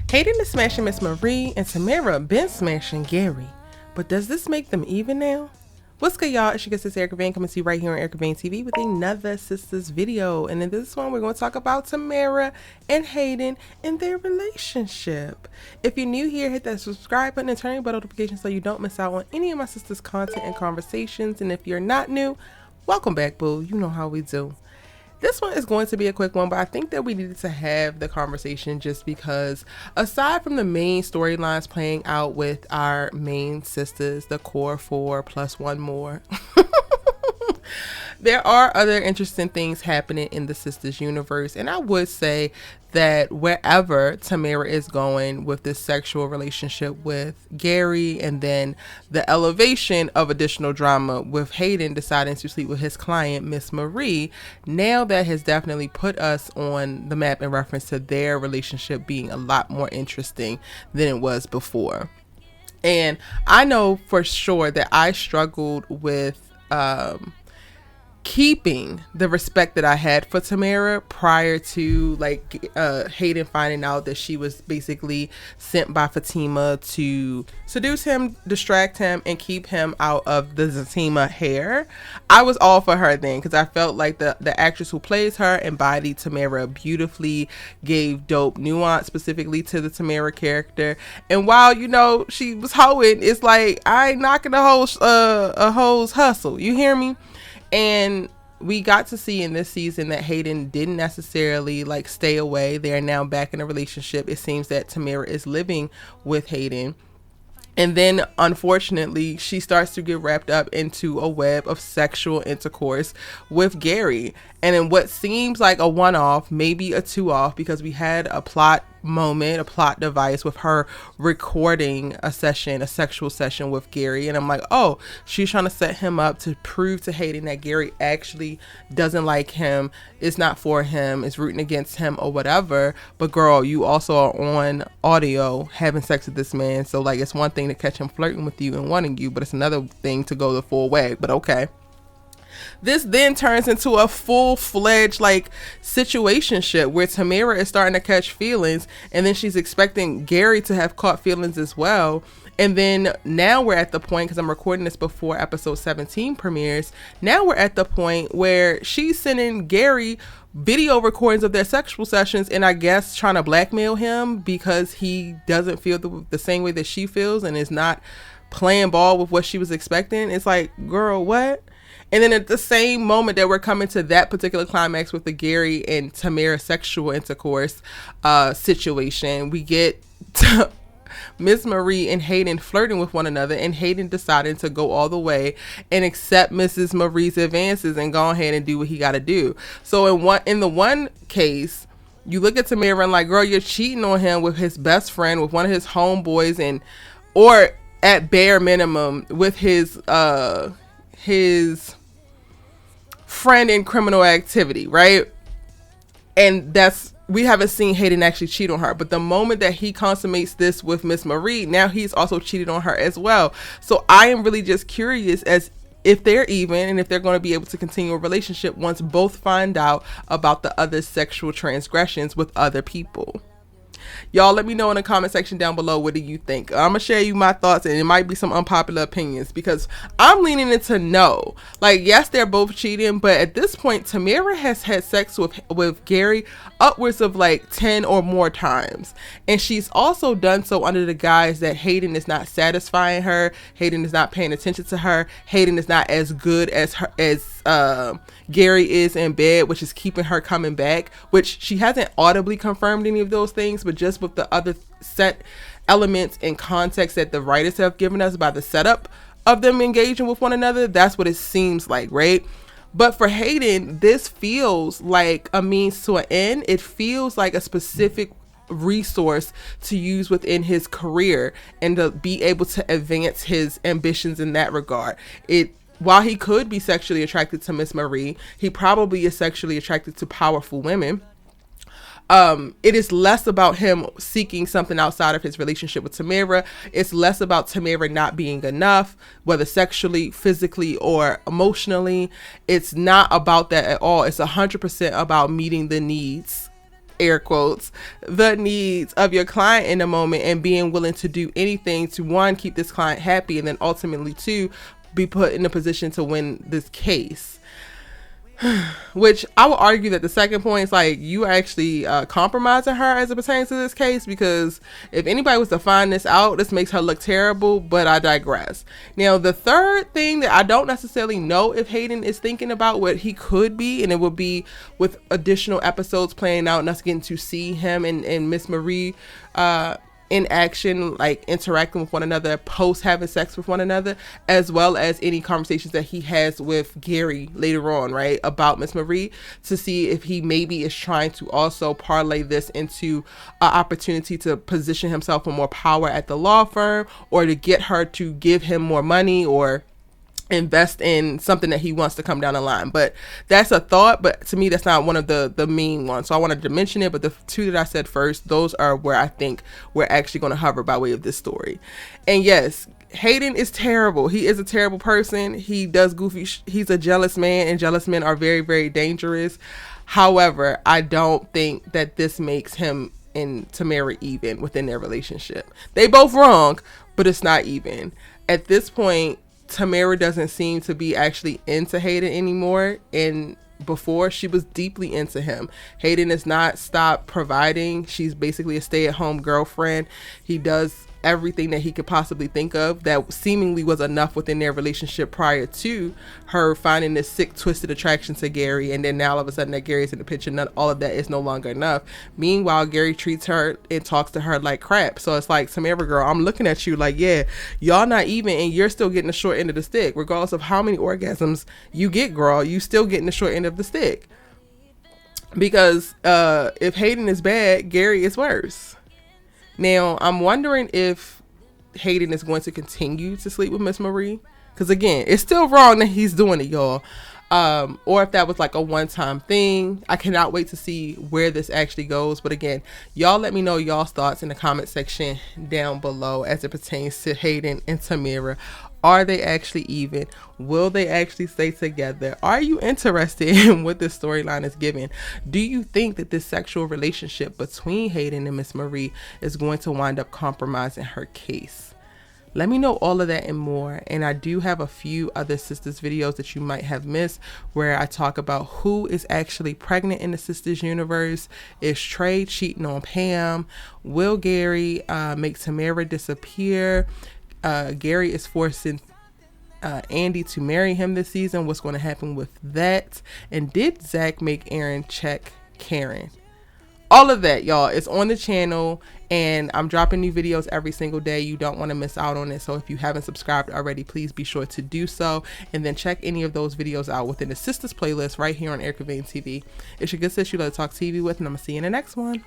Hayden is smashing Miss Marie and Tamera been smashing Gary. But does this make them even now? What's good, y'all? It's your good sis Erica Vane coming to you right here on Erica Vane TV with another Sistas video. And in this one, we're going to talk about Tamera and Hayden and their relationship. If you're new here, hit that subscribe button and turn your bell notifications so you don't miss out on any of my sisters' content and conversations. And if you're not new, welcome back, boo. You know how we do. This one is going to be a quick one, but I think that we needed to have the conversation just because aside from the main storylines playing out with our main sisters, the core four plus one more, there are other interesting things happening in the Sistas universe. And I would say that wherever Tamera is going with this sexual relationship with Gary, and then the elevation of additional drama with Hayden deciding to sleep with his client, Miss Marie, now that has definitely put us on the map in reference to their relationship being a lot more interesting than it was before. And I know for sure that I struggled with keeping the respect that I had for Tamera prior to Hayden finding out that she was basically sent by Fatima to seduce him, distract him, and keep him out of the Fatima hair. I was all for her then because I felt like the actress who plays her embodied Tamera beautifully, gave dope nuance specifically to the Tamera character. And while, you know, she was hoeing, it's like, I ain't knocking a hoe's hustle. You hear me? And we got to see in this season that Hayden didn't necessarily stay away. They are now back in a relationship. It seems that Tamera is living with Hayden. And then, unfortunately, she starts to get wrapped up into a web of sexual intercourse with Gary. And in what seems like a one-off, maybe a two-off, because we had a plot moment, a plot device with her recording a sexual session with Gary. And I'm like, oh, she's trying to set him up to prove to Hayden that Gary actually doesn't like him, is not for him, is rooting against him or whatever. But girl, you also are on audio having sex with this man. So it's one thing to catch him flirting with you and wanting you, but it's another thing to go the full way. But okay. This then turns into a full-fledged situationship where Tamera is starting to catch feelings, and then she's expecting Gary to have caught feelings as well. And then now we're at the point, because I'm recording this before episode 17 premieres, now we're at the point where she's sending Gary video recordings of their sexual sessions, and I guess trying to blackmail him because he doesn't feel the same way that she feels and is not playing ball with what she was expecting. It's like, girl, what? And then at the same moment that we're coming to that particular climax with the Gary and Tamera sexual intercourse situation, we get Miss Marie and Hayden flirting with one another, and Hayden deciding to go all the way and accept Mrs. Marie's advances and go ahead and do what he got to do. So in the one case, you look at Tamera and girl, you're cheating on him with his best friend, with one of his homeboys, or at bare minimum with his friend in criminal activity, right? And we haven't seen Hayden actually cheat on her, but the moment that he consummates this with Miss Marie, now he's also cheated on her as well. So I am really just curious as if they're even, and if they're going to be able to continue a relationship once both find out about the other sexual transgressions with other people. Y'all let me know in the comment section down below, what do you think? I'm gonna share you my thoughts, and it might be some unpopular opinions because I'm leaning into no. Yes, they're both cheating, but at this point Tamera has had sex with Gary upwards of 10 or more times, and she's also done so under the guise that Hayden is not satisfying her, Hayden is not paying attention to her, Hayden is not as good as Gary is in bed, which is keeping her coming back, which she hasn't audibly confirmed any of those things, but just with the other set elements and context that the writers have given us by the setup of them engaging with one another, that's what it seems like, right? But for Hayden, this feels like a means to an end. It feels like a specific resource to use within his career and to be able to advance his ambitions in that regard. While he could be sexually attracted to Miss Marie, he probably is sexually attracted to powerful women. It is less about him seeking something outside of his relationship with Tamera. It's less about Tamera not being enough, whether sexually, physically, or emotionally. It's not about that at all. It's 100% about meeting the needs air quotes, the needs of your client in the moment and being willing to do anything to, one, keep this client happy, and then ultimately, two, be put in a position to win this case. Which I would argue that the second point is like you actually compromising her as it pertains to this case, because if anybody was to find this out, this makes her look terrible, but I digress. Now, the third thing that I don't necessarily know if Hayden is thinking about what he could be, and it would be with additional episodes playing out and us getting to see him and Miss Marie in action, like interacting with one another post having sex with one another, as well as any conversations that he has with Gary later on, right, about Miss Marie, to see if he maybe is trying to also parlay this into an opportunity to position himself for more power at the law firm, or to get her to give him more money or invest in something that he wants to come down the line. But that's a thought, but to me that's not one of the main ones, so I wanted to mention it. But the two that I said first, those are where I think we're actually going to hover by way of this story. And yes, Hayden is terrible. He is a terrible person. He does goofy he's a jealous man, and jealous men are very, very dangerous. However, I don't think that this makes him and Tamera even within their relationship. They both wrong, but it's not even. At this point, Tamera doesn't seem to be actually into Hayden anymore, and before she was deeply into him. Hayden has not stopped providing. She's basically a stay-at-home girlfriend. He does everything that he could possibly think of that seemingly was enough within their relationship prior to her finding this sick, twisted attraction to Gary, and then now all of a sudden that Gary's in the picture, all of that is no longer enough. Meanwhile, Gary treats her and talks to her like crap. So it's like, Tamera girl, I'm looking at you like, yeah, y'all not even, and you're still getting the short end of the stick. Regardless of how many orgasms you get, girl, you still getting the short end of the stick. Because if Hayden is bad, Gary is worse. Now, I'm wondering if Hayden is going to continue to sleep with Miss Marie. Because, again, it's still wrong that he's doing it, y'all. Or if that was like a one-time thing. I cannot wait to see where this actually goes. But, again, y'all let me know y'all's thoughts in the comment section down below as it pertains to Hayden and Tamera. Are they actually even? Will they actually stay together? Are you interested in what this storyline is giving? Do you think that this sexual relationship between Hayden and Miss Marie is going to wind up compromising her case? Let me know all of that and more. And I do have a few other Sistas videos that you might have missed where I talk about who is actually pregnant in the Sistas universe. Is Trey cheating on Pam? Will Gary make Tamera disappear? Gary is forcing Andi to marry him this season. What's going to happen with that? And did Zach make Aaron check Karen? All of that, y'all, is on the channel, and I'm dropping new videos every single day. You don't want to miss out on it. So if you haven't subscribed already, please be sure to do so, and then check any of those videos out within the Sistas playlist right here on Erica Vane TV. It's your good sis you love to talk TV with, and I'm gonna see you in the next one.